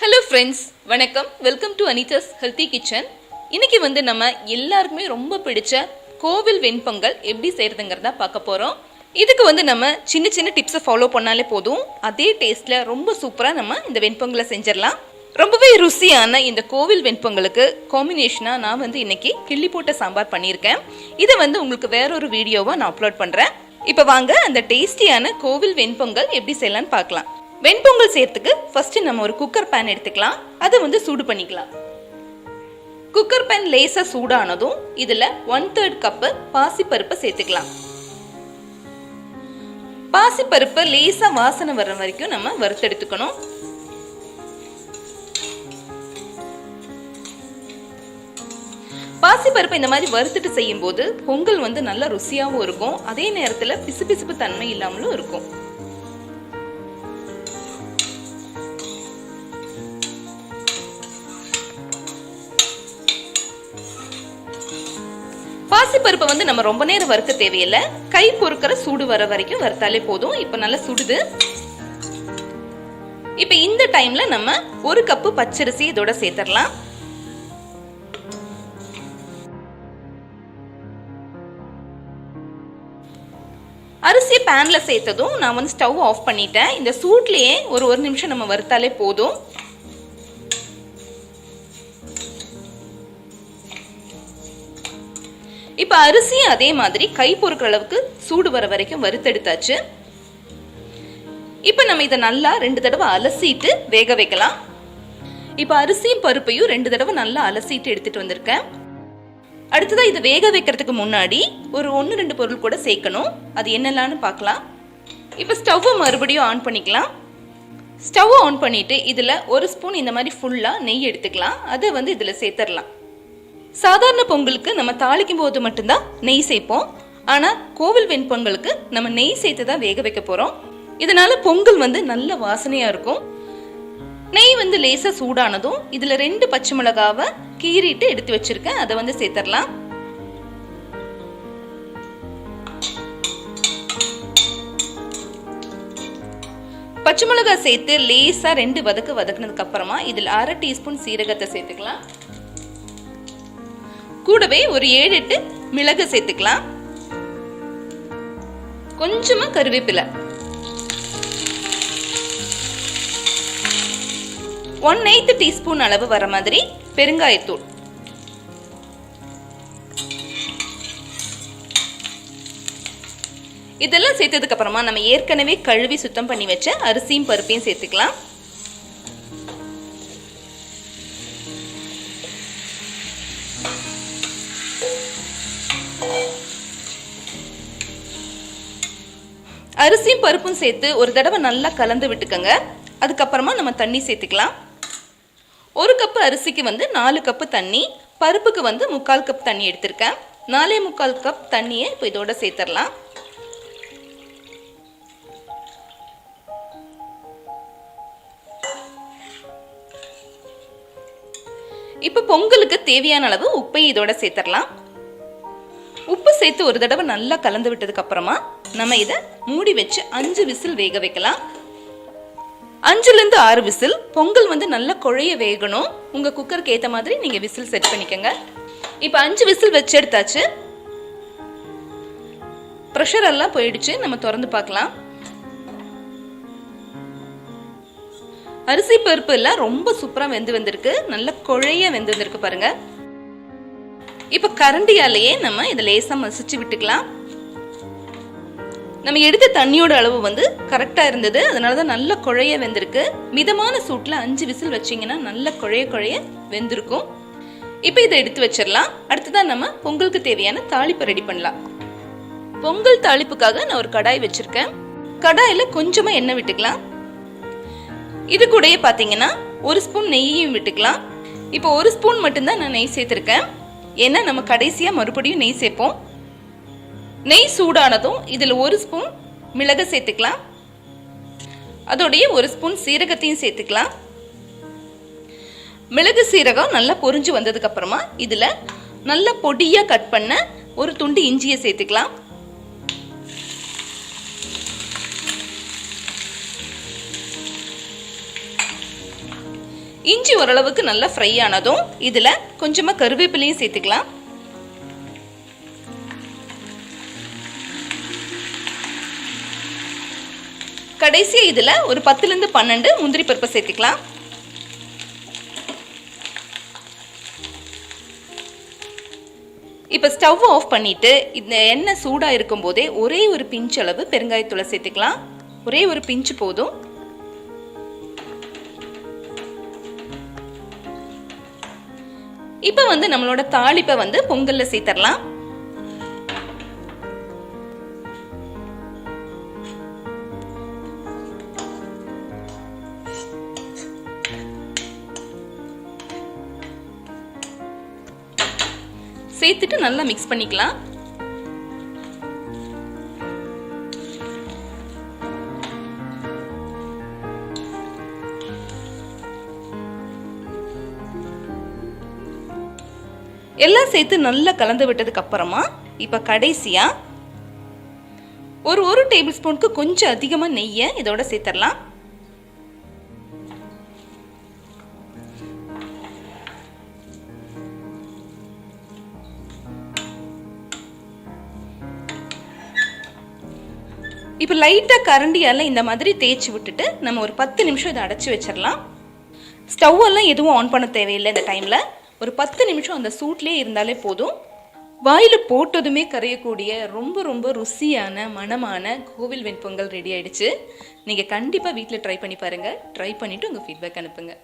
Hello friends, வணக்கம். Welcome to Anitha's healthy kitchen. இன்னைக்கு நம்ம எல்லாருக்குமே ரொம்ப பிடிச்ச கோவில் வெண்பொங்கல் எப்படி செய்யறதுங்கிறத பார்க்க போகிறோம். இதுக்கு நம்ம சின்ன சின்ன டிப்ஸை ஃபாலோ பண்ணாலே போதும். அதே டேஸ்ட்டில் ரொம்ப சூப்பராக நம்ம இந்த வெண்பொங்கலை செஞ்சிடலாம். ரொம்பவே ருசியான இந்த கோவில் வெண்பொங்கலுக்கு காம்பினேஷனாக நான் இன்னைக்கு கிள்ளி போட்ட சாம்பார் பண்ணியிருக்கேன். இதை உங்களுக்கு வேறொரு வீடியோவை நான் அப்லோட் பண்ணுறேன். இப்போ வாங்க அந்த டேஸ்டியான கோவில் வெண்பொங்கல் எப்படி செய்யலான்னு பார்க்கலாம். வெண்பொங்கல் செய்யறதுக்கு ஃபர்ஸ்ட் நம்ம ஒரு குக்கர் பேன் எடுத்துக்கலாம். அதை சூடு பண்ணிக்கலாம். குக்கர் பேன் லேசா சூடானதும் இதுல 1/3 கப் பாசிப்பருப்பை சேர்த்துக்கலாம். பாசிப்பருப்பு லேசா வாசனை வர்ற வரைக்கும் நம்ம வறுத்தெடுத்துக்கணும். பாசிப்பருப்பு இந்த மாதிரி வறுத்துட்டு செய்யும் போது பொங்கல் நல்ல ருசியாகவும் இருக்கும். அதே நேரத்தில் பிசுபிசுப்பு தன்மை இல்லாமலும் இருக்கும். பாசிப்பருப்பை நம்ம ரொம்ப நேரம் வறுக்க தேவையில்லை. கை பொறுக்கிற சூடு வர வரைக்கும் வறுத்தாலே போதும். இப்ப நல்லா சுடுது. இப்ப இந்த டைம்ல நம்ம 1 கப் பச்சரிசி இதோட சேர்த்துடலாம். அரிசி பேன்ல சேர்த்ததும் நான் ஸ்டவ் ஆஃப் பண்ணிட்டேன். இந்த சூட்லயே ஒரு நிமிஷம் நம்ம வறுத்தாலே போதும். இப்ப அரிசியும் அதே மாதிரி கை பொறுக்கிற அளவுக்கு சூடு வர வரைக்கும் வறுத்தெடுத்தாச்சு. இப்ப நம்ம இதை நல்லா 2 தடவை அலசிட்டு வேக வைக்கலாம். இப்ப அரிசியும் பருப்பையும் 2 தடவை நல்லா அலசிட்டு எடுத்துட்டு வந்திருக்கேன். அடுத்ததா இதை வேக வைக்கிறதுக்கு முன்னாடி ஒரு 1-2 பொருள் கூட சேர்க்கணும். அது என்னெல்லாம்னு பார்க்கலாம். இப்ப ஸ்டவ் மறுபடியும் ஆன் பண்ணிக்கலாம். ஸ்டவ் ஆன் பண்ணிட்டு இதுல 1 ஸ்பூன் இந்த மாதிரி ஃபுல்லா நெய் எடுத்துக்கலாம். அதை இதுல சேர்த்துடலாம். சாதாரண பொங்கலுக்கு நம்ம தாளிக்கும் போது மட்டும்தான் நெய் சேர்ப்போம். ஆனா கோவில் வெண்பொங்கலுக்கு நம்ம நெய் சேர்த்து தான் வேக வைக்க போறோம். இதனால பொங்கல் நல்ல வாசனையா இருக்கும். நெய் லேசா சூடானதும் இதுல 2 பச்சை மிளகாவை கீறிட்டு எடுத்து வச்சிருக்கேன். அதை சேர்த்துடலாம். பச்சை மிளகாய் சேர்த்து லேசா 2 வதக்குனதுக்கு அப்புறமா இதுல 1/2 டீஸ்பூன் சீரகத்தை சேர்த்துக்கலாம். கூடவே ஒரு 7-8 மிளகு சேர்த்துக்கலாம். கொஞ்சமா கருவேப்பிலை, 1/8 டீஸ்பூன் அளவு வர மாதிரி பெருங்காயத்தூள், இதெல்லாம் சேர்த்ததுக்கு அப்புறமா நம்ம ஏற்கனவே கழுவி சுத்தம் பண்ணி வச்ச அரிசியும் பருப்பையும் சேர்த்துக்கலாம். அரிசியும் பருப்பும் சேர்த்து ஒரு தடவை நல்லா கலந்து விட்டுக்கங்க. அதுக்கப்புறமா நம்ம தண்ணி சேர்த்துக்கலாம். 1 கப் அரிசிக்கு 4 கப் தண்ணி, பருப்புக்கு 3/4 கப் தண்ணி எடுத்திருக்கேன். 4.25 கப் தண்ணியை இப்போ இதோட சேர்த்துடலாம். இப்போ பொங்கலுக்கு தேவையான அளவு உப்பை இதோட சேர்த்துடலாம். உப்பு சேர்த்து ஒரு தடவை நல்லா கலந்து விட்டதுக்கு அப்புறமா நம்ம இதை மூடி வச்சு 5 விசில் வேக வைக்கலாம். 5லேருந்து 6 விசில். பொங்கல் நல்ல குழைய வேகணும். உங்க குக்கருக்கு ஏற்ற மாதிரி நீங்க விசில் செட் பண்ணிக்கங்க. இப்போ 5 விசில் வச்சு எடுத்தாச்சு. ப்ரெஷர் எல்லாம் போயிடுச்சு. நம்ம திறந்து பார்க்கலாம். அரிசி பருப்பு எல்லாம் ரொம்ப சூப்பரா வெந்து வந்திருக்கு. நல்ல குழைய வெந்து வந்திருக்கு பாருங்க. இப்ப கரண்டியாலேயே நம்ம இதை லேசா மசிச்சு விட்டுக்கலாம். நம்ம எடுத்த தண்ணியோட அளவு கரெக்டா இருந்தது. அதனாலதான் நல்ல குழைய வெந்திருக்கு. மிதமான சூட்ல 5 விசில் வச்சீங்கன்னா நல்ல குழைய வெந்திருக்கும். இப்ப இதை எடுத்து வச்சிடலாம். அடுத்ததான் நம்ம பொங்கலுக்கு தேவையான தாளிப்பு ரெடி பண்ணலாம். பொங்கல் தாளிப்புக்காக நான் ஒரு கடாய் வச்சிருக்கேன். கடாயில கொஞ்சமா எண்ணெய் விட்டுக்கலாம். இது கூடயே பாத்தீங்கன்னா 1 ஸ்பூன் நெய்யையும் விட்டுக்கலாம். இப்போ 1 ஸ்பூன் மட்டும்தான் நான் நெய் சேர்த்திருக்கேன். ஏன்னா நம்ம கடைசியா மறுபடியும் நெய் சேர்ப்போம். நெய் சூடானதும் இதுல 1 ஸ்பூன் மிளகு சேர்த்துக்கலாம். அதோடைய 1 ஸ்பூன் சீரகத்தையும் சேர்த்துக்கலாம். மிளகு சீரகம் நல்லா பொரிஞ்சு வந்ததுக்கு அப்புறமா இதுல நல்லா பொடியா கட் பண்ண ஒரு துண்டு இஞ்சியை சேர்த்துக்கலாம். இஞ்சி ஓரளவுக்கு நல்லா ஃப்ரை ஆனதும் இதுல கொஞ்சமா கருவேப்பிலையும் சேர்த்துக்கலாம். கடைசியா இதுல ஒரு 10 லிருந்து 12 முந்திரி பருப்பை சேர்த்துக்கலாம். இப்ப ஸ்டவ் ஆஃப் பண்ணிட்டு இந்த எண்ணெய் சூடா இருக்கும் போதே ஒரே ஒரு பிஞ்ச் அளவு பெருங்காயத்தூளை சேர்த்துக்கலாம். ஒரே ஒரு பிஞ்ச் போதும். இப்ப நம்மளோட தாளிப்பை பொங்கல்ல சேர்த்தரலாம். சேர்த்துட்டு நல்லா மிக்ஸ் பண்ணிக்கலாம். எல்லாம் சேர்த்து நல்லா கலந்து விட்டதுக்கு அப்புறமா இப்ப கடைசியா ஒரு டேபிள் ஸ்பூனுக்கு கொஞ்சம் அதிகமா நெய்யை இதோட சேர்த்தரலாம். இப்போ லைட்டா கரண்டியால இந்த மாதிரி தேய்ச்சி விட்டுட்டு நம்ம ஒரு 10 நிமிஷம் இதை அடைச்சி வச்சிடலாம். ஸ்டவ் எல்லாம் எதுவும் ஆன் பண்ண தேவையில்லை. இந்த டைம்ல ஒரு 10 நிமிஷம் அந்த சூட்லேயே இருந்தாலே போதும். வாயில போட்டதுமே கரையக்கூடிய ரொம்ப ரொம்ப ருசியான மணமான கோவில் வெண்பொங்கல் ரெடி ஆயிடுச்சு. நீங்க கண்டிப்பா வீட்டில் ட்ரை பண்ணி பாருங்க. ட்ரை பண்ணிட்டு உங்க ஃபீட்பேக் அனுப்புங்க.